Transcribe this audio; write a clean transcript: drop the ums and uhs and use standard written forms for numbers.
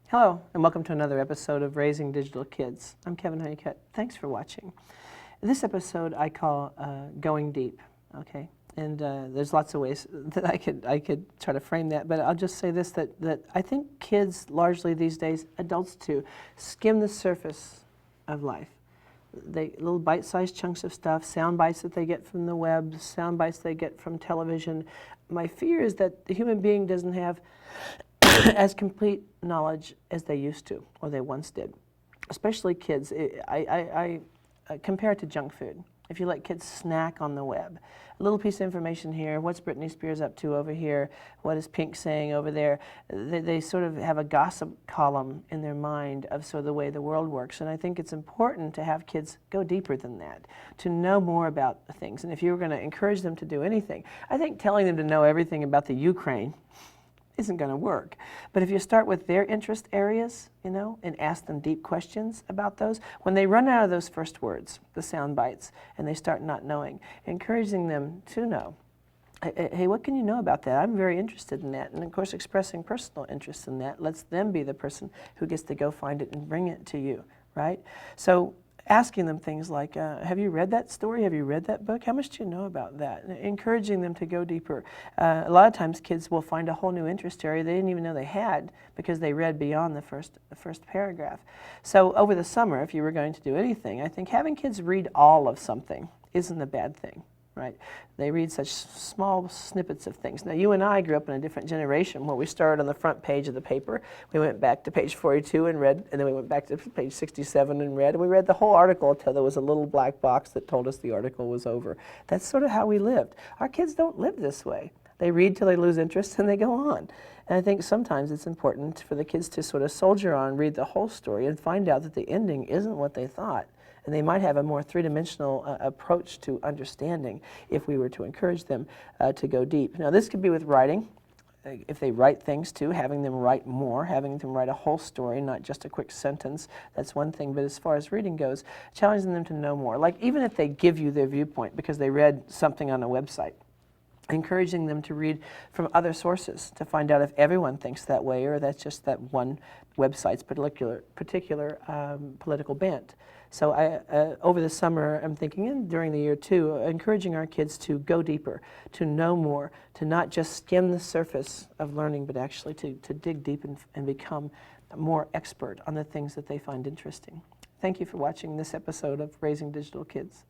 Hello, and welcome to another episode of Raising Digital Kids. I'm Kevin Honeycutt. Thanks for watching. This episode I call Going Deep, okay? And there's lots of ways that I could try to frame that, but I'll just say this, that I think kids largely these days, adults too, skim the surface of life. Little bite-sized chunks of stuff, sound bites that they get from the web, sound bites they get from television. My fear is that the human being doesn't have as complete knowledge as they used to, or they once did. Especially kids. I compare it to junk food. If you let kids snack on the web, a little piece of information here, what's Britney Spears up to over here, what is Pink saying over there, they sort of have a gossip column in their mind of sort of the way the world works. And I think it's important to have kids go deeper than that, to know more about things. And if you were going to encourage them to do anything, I think telling them to know everything about the Ukraine isn't going to work. But if you start with their interest areas, and ask them deep questions about those, when they run out of those first words, the sound bites, and they start not knowing, encouraging them to know. Hey, what can you know about that? I'm very interested in that. And of course, expressing personal interest in that lets them be the person who gets to go find it and bring it to you, right? So asking them things like, have you read that story? Have you read that book? How much do you know about that? And encouraging them to go deeper. A lot of times kids will find a whole new interest area they didn't even know they had because they read beyond the first paragraph. So over the summer, if you were going to do anything, I think having kids read all of something isn't a bad thing. Right? They read such small snippets of things. Now, you and I grew up in a different generation where we started on the front page of the paper. We went back to page 42 and read, and then we went back to page 67 and read. And we read the whole article until there was a little black box that told us the article was over. That's sort of how we lived. Our kids don't live this way. They read till they lose interest and they go on. And I think sometimes it's important for the kids to sort of soldier on, read the whole story, and find out that the ending isn't what they thought. And they might have a more three-dimensional approach to understanding if we were to encourage them to go deep. Now, this could be with writing. If they write things too, having them write more, having them write a whole story, not just a quick sentence, that's one thing. But as far as reading goes, challenging them to know more. Like even if they give you their viewpoint because they read something on a website, encouraging them to read from other sources to find out if everyone thinks that way or that's just that one website's particular political bent. So over the summer, I'm thinking, and during the year too, encouraging our kids to go deeper, to know more, to not just skim the surface of learning, but actually to dig deep and become more expert on the things that they find interesting. Thank you for watching this episode of Raising Digital Kids.